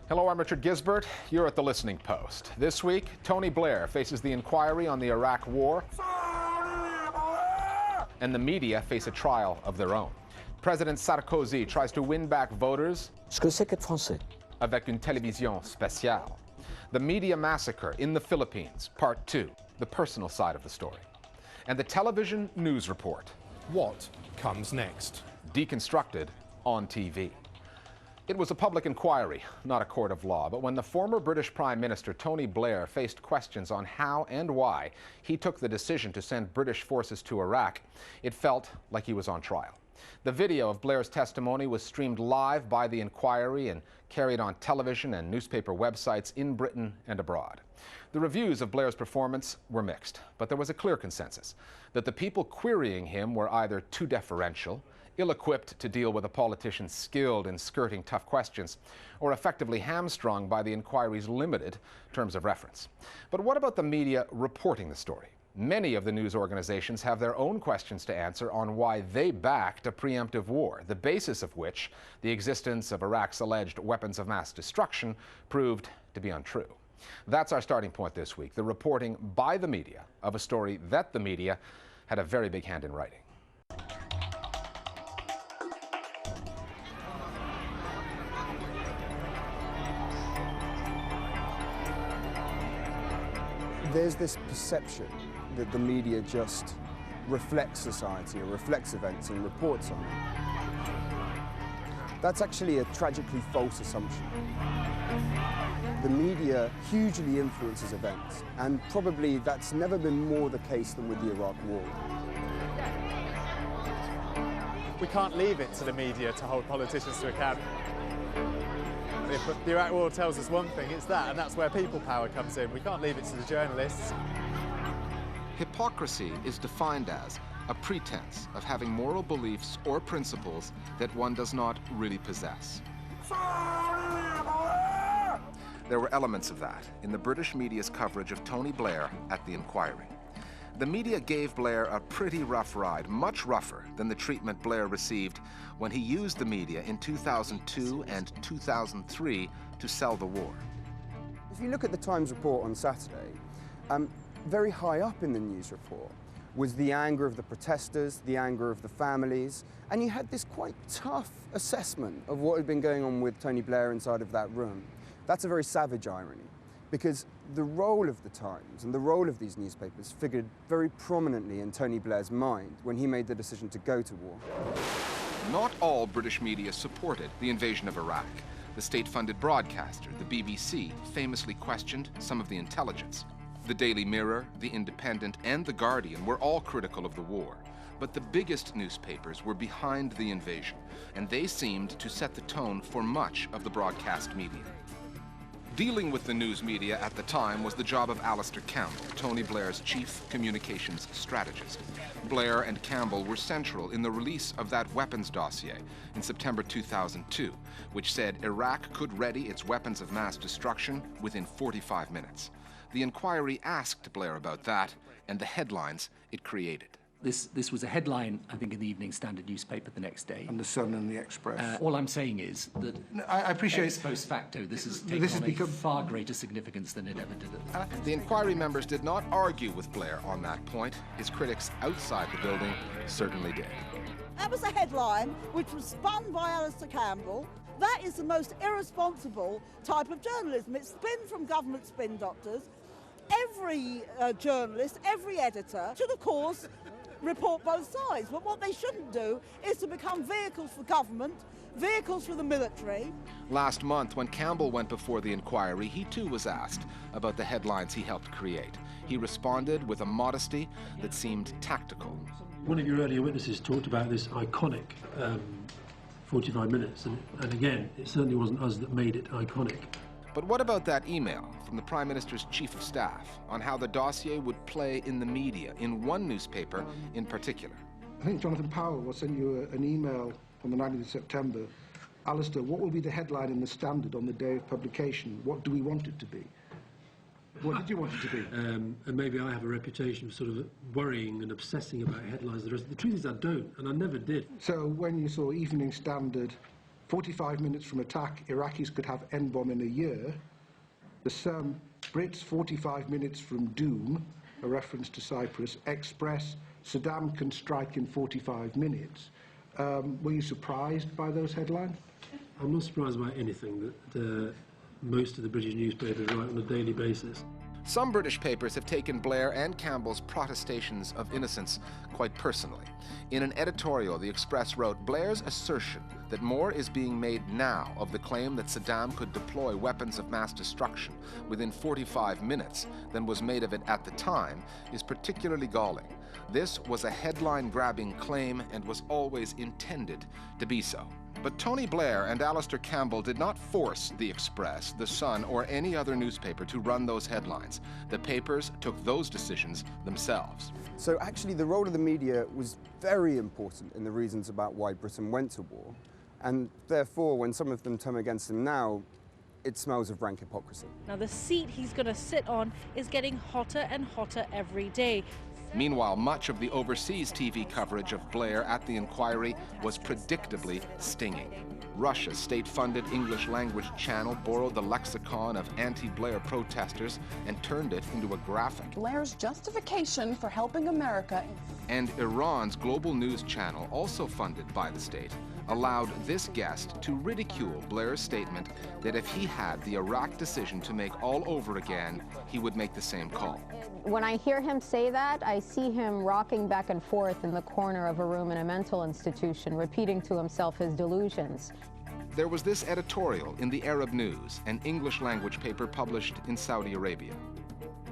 Hello, I'm Richard Gisbert. You're at The Listening Post. This week, Tony Blair faces the inquiry on the Iraq War, and the media face a trial of their own. President Sarkozy tries to win back voters avec une télévision spéciale. The media massacre in the Philippines, part 2, the personal side of the story. And the television news report. What comes next? Deconstructed on TV. It was a public inquiry, not a court of law, but when the former British Prime Minister Tony Blair faced questions on how and why he took the decision to send British forces to Iraq, it felt like he was on trial. The video of Blair's testimony was streamed live by the inquiry and carried on television and newspaper websites in Britain and abroad. The reviews of Blair's performance were mixed, but there was a clear consensus that the people querying him were either too deferential, ill-equipped to deal with a politician skilled in skirting tough questions, or effectively hamstrung by the inquiry's limited terms of reference. But what about the media reporting the story? Many of the news organizations have their own questions to answer on why they backed a preemptive war, the basis of which, the existence of Iraq's alleged weapons of mass destruction, proved to be untrue. That's our starting point this week, the reporting by the media of a story that the media had a very big hand in writing. There's this perception that the media just reflects society or reflects events and reports on them. That's actually a tragically false assumption. The media hugely influences events, and probably that's never been more the case than with the Iraq War. We can't leave it to the media to hold politicians to account. If the Iraq War tells us one thing, it's that, and that's where people power comes in. We can't leave it to the journalists. Hypocrisy is defined as a pretense of having moral beliefs or principles that one does not really possess. There were elements of that in the British media's coverage of Tony Blair at the inquiry. The media gave Blair a pretty rough ride, much rougher than the treatment Blair received when he used the media in 2002 and 2003 to sell the war. If you look at the Times report on Saturday, very high up in the news report was the anger of the protesters, the anger of the families, and you had this quite tough assessment of what had been going on with Tony Blair inside of that room. That's a very savage irony, because the role of the Times and the role of these newspapers figured very prominently in Tony Blair's mind when he made the decision to go to war. Not all British media supported the invasion of Iraq. The state-funded broadcaster, the BBC, famously questioned some of the intelligence. The Daily Mirror, The Independent, and The Guardian were all critical of the war. But the biggest newspapers were behind the invasion, and they seemed to set the tone for much of the broadcast media. Dealing with the news media at the time was the job of Alistair Campbell, Tony Blair's chief communications strategist. Blair and Campbell were central in the release of that weapons dossier in September 2002, which said Iraq could ready its weapons of mass destruction within 45 minutes. The inquiry asked Blair about that and the headlines it created. This was a headline, I think, in the Evening Standard newspaper the next day. And the Sun and the Express. All I'm saying is that I appreciate ex post facto, this has taken far greater significance than it ever did at the time. The inquiry members did not argue with Blair on that point. His critics outside the building certainly did. That was a headline which was spun by Alistair Campbell. That is the most irresponsible type of journalism. It's spin from government spin doctors. Every journalist, every editor should, of course, report both sides. But what they shouldn't do is to become vehicles for government, vehicles for the military. Last month, when Campbell went before the inquiry, he too was asked about the headlines he helped create. He responded with a modesty that seemed tactical. One of your earlier witnesses talked about this iconic 45 minutes, and again, it certainly wasn't us that made it iconic. But what about that email from the Prime Minister's Chief of Staff on how the dossier would play in the media, in one newspaper in particular? I think Jonathan Powell will send you an email on the 19th of September. Alistair, what will be the headline in the Standard on the day of publication? What do we want it to be? What did you want it to be? And maybe I have a reputation of sort of worrying and obsessing about headlines. The truth is I don't, and I never did. So when you saw Evening Standard 45 minutes from attack, Iraqis could have N-bomb in a year. The Sun, Brits 45 minutes from doom, a reference to Cyprus, Express, Saddam can strike in 45 minutes. Were you surprised by those headlines? I'm not surprised by anything that most of the British newspapers write on a daily basis. Some British papers have taken Blair and Campbell's protestations of innocence quite personally. In an editorial, The Express wrote, "Blair's assertion that more is being made now of the claim that Saddam could deploy weapons of mass destruction within 45 minutes than was made of it at the time is particularly galling. This was a headline-grabbing claim and was always intended to be so." But Tony Blair and Alistair Campbell did not force The Express, The Sun, or any other newspaper to run those headlines. The papers took those decisions themselves. So actually the role of the media was very important in the reasons about why Britain went to war. And therefore, when some of them turn against him now, it smells of rank hypocrisy. Now the seat he's going to sit on is getting hotter and hotter every day. Meanwhile, much of the overseas TV coverage of Blair at the inquiry was predictably stinging. Russia's state-funded English-language channel borrowed the lexicon of anti-Blair protesters and turned it into a graphic. Blair's justification for helping America. And Iran's global news channel, also funded by the state, allowed this guest to ridicule Blair's statement that if he had the Iraq decision to make all over again, he would make the same call. When I hear him say that, I see him rocking back and forth in the corner of a room in a mental institution, repeating to himself his delusions. There was this editorial in the Arab News, an English-language paper published in Saudi Arabia.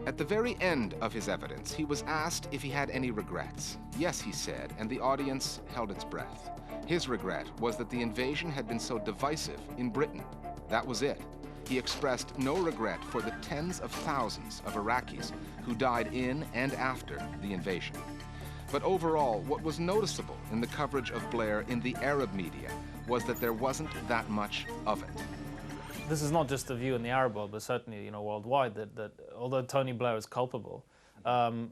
At the very end of his evidence, he was asked if he had any regrets. Yes, he said, and the audience held its breath. His regret was that the invasion had been so divisive in Britain. That was it. He expressed no regret for the tens of thousands of Iraqis who died in and after the invasion. But overall, what was noticeable in the coverage of Blair in the Arab media was that there wasn't that much of it. This is not just a view in the Arab world, but certainly, worldwide, that although Tony Blair is culpable,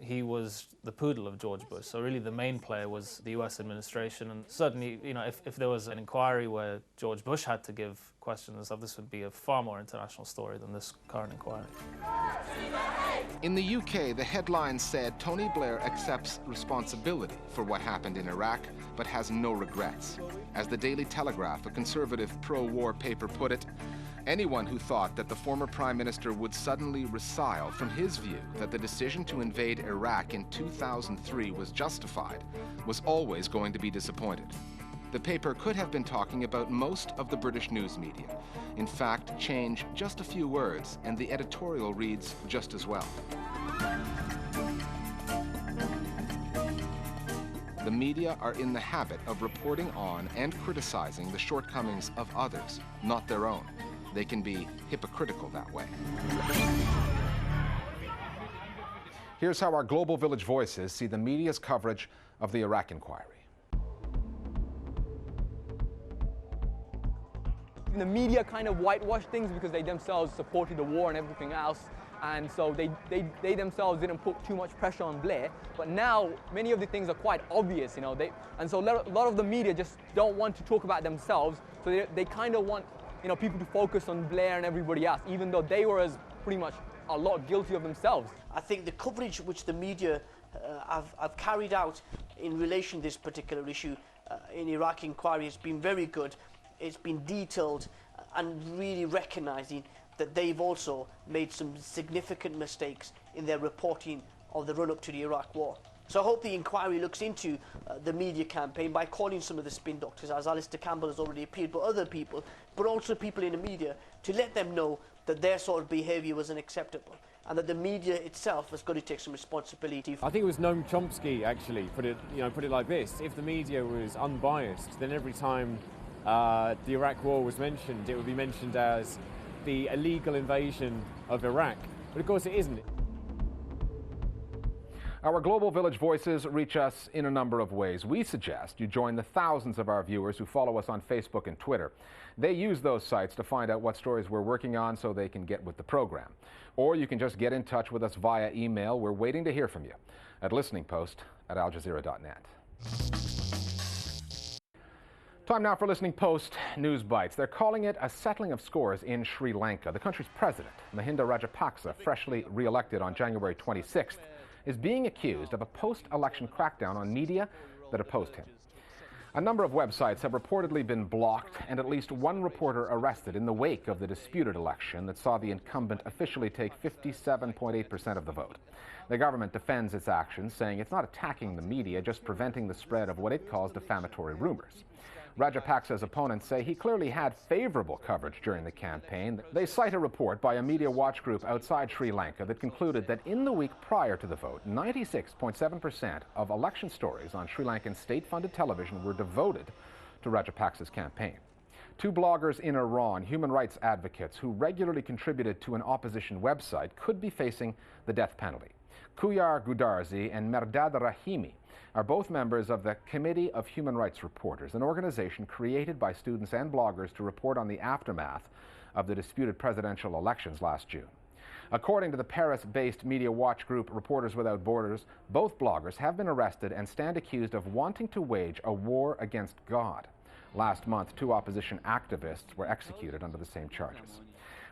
he was the poodle of George Bush. So really the main player was the US administration. And certainly, if there was an inquiry where George Bush had to give questions and stuff, this would be a far more international story than this current inquiry. In the UK, the headline said Tony Blair accepts responsibility for what happened in Iraq, but has no regrets. As the Daily Telegraph, a conservative pro-war paper, put it, anyone who thought that the former Prime Minister would suddenly recoil from his view that the decision to invade Iraq in 2003 was justified was always going to be disappointed. The paper could have been talking about most of the British news media. In fact, change just a few words and the editorial reads just as well. The media are in the habit of reporting on and criticizing the shortcomings of others, not their own. They can be hypocritical that way. Here's how our Global Village voices see the media's coverage of the Iraq inquiry. The media kind of whitewashed things because they themselves supported the war and everything else. And so they themselves didn't put too much pressure on Blair. But now many of the things are quite obvious, and so a lot of the media just don't want to talk about themselves. So they kind of want people to focus on Blair and everybody else, even though they were pretty much a lot guilty of themselves. I think the coverage which the media have carried out in relation to this particular issue in Iraq inquiry has been very good. It's been detailed and really recognising that they've also made some significant mistakes in their reporting of the run-up to the Iraq war. So I hope the inquiry looks into the media campaign by calling some of the spin doctors, as Alistair Campbell has already appeared, but other people, but also people in the media, to let them know that their sort of behaviour was unacceptable and that the media itself has got to take some responsibility. I think it was Noam Chomsky actually put it like this: if the media was unbiased, then every time the Iraq war was mentioned, it would be mentioned as the illegal invasion of Iraq. But of course it isn't. Our Global Village voices reach us in a number of ways. We suggest you join the thousands of our viewers who follow us on Facebook and Twitter. They use those sites to find out what stories we're working on so they can get with the program. Or you can just get in touch with us via email. We're waiting to hear from you at listeningpost@aljazeera.net. Time now for Listening Post News Bites. They're calling it a settling of scores in Sri Lanka. The country's president, Mahinda Rajapaksa, freshly re-elected on January 26th, is being accused of a post-election crackdown on media that opposed him. A number of websites have reportedly been blocked and at least one reporter arrested in the wake of the disputed election that saw the incumbent officially take 57.8% of the vote. The government defends its actions, saying it's not attacking the media, just preventing the spread of what it calls defamatory rumors. Rajapaksa's opponents say he clearly had favorable coverage during the campaign. They cite a report by a media watch group outside Sri Lanka that concluded that in the week prior to the vote, 96.7% of election stories on Sri Lankan state-funded television were devoted to Rajapaksa's campaign. Two bloggers in Iran, human rights advocates who regularly contributed to an opposition website, could be facing the death penalty. Kuyar Gudarzi and Merdad Rahimi are both members of the Committee of Human Rights Reporters, an organization created by students and bloggers to report on the aftermath of the disputed presidential elections last June. According to the Paris-based media watch group Reporters Without Borders, both bloggers have been arrested and stand accused of wanting to wage a war against God. Last month, two opposition activists were executed under the same charges.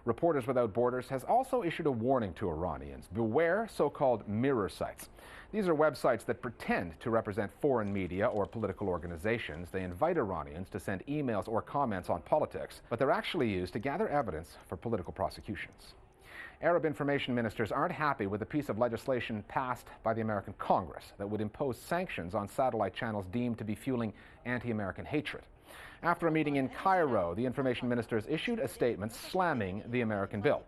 Reporters Without Borders has also issued a warning to Iranians. Beware so-called mirror sites. These are websites that pretend to represent foreign media or political organizations. They invite Iranians to send emails or comments on politics, but they're actually used to gather evidence for political prosecutions. Arab information ministers aren't happy with a piece of legislation passed by the American Congress that would impose sanctions on satellite channels deemed to be fueling anti-American hatred. After a meeting in Cairo, the information ministers issued a statement slamming the American bill.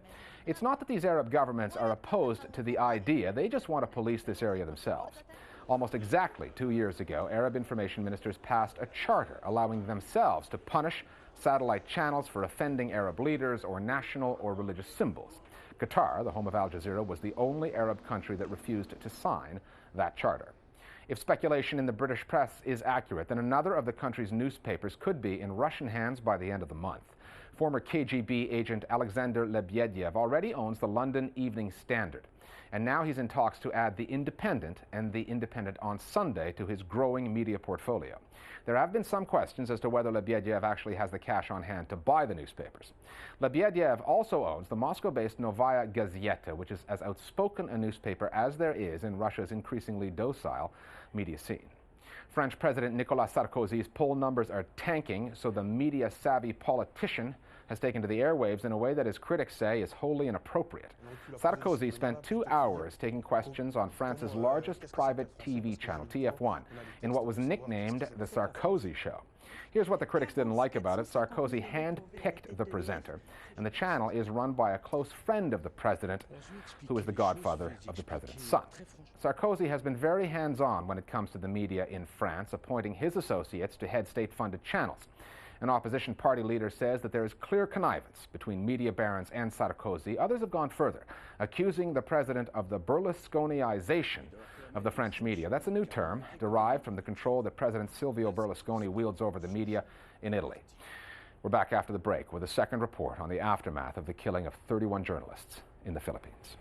It's not that these Arab governments are opposed to the idea, they just want to police this area themselves. Almost exactly 2 years ago, Arab information ministers passed a charter allowing themselves to punish satellite channels for offending Arab leaders or national or religious symbols. Qatar, the home of Al Jazeera, was the only Arab country that refused to sign that charter. If speculation in the British press is accurate, then another of the country's newspapers could be in Russian hands by the end of the month. Former KGB agent Alexander Lebedyev already owns the London Evening Standard, and now he's in talks to add The Independent and The Independent on Sunday to his growing media portfolio. There have been some questions as to whether Lebedyev actually has the cash on hand to buy the newspapers. Lebedyev also owns the Moscow-based Novaya Gazeta, which is as outspoken a newspaper as there is in Russia's increasingly docile media scene. French President Nicolas Sarkozy's poll numbers are tanking, so the media-savvy politician has taken to the airwaves in a way that his critics say is wholly inappropriate. Sarkozy spent 2 hours taking questions on France's largest private TV channel, TF1, in what was nicknamed the Sarkozy Show. Here's what the critics didn't like about it. Sarkozy hand-picked the presenter, and the channel is run by a close friend of the president, who is the godfather of the president's son. Sarkozy has been very hands-on when it comes to the media in France, appointing his associates to head state-funded channels. An opposition party leader says that there is clear connivance between media barons and Sarkozy. Others have gone further, accusing the president of the Berlusconiization of the French media. That's a new term derived from the control that President Silvio Berlusconi wields over the media in Italy. We're back after the break with a second report on the aftermath of the killing of 31 journalists in the Philippines.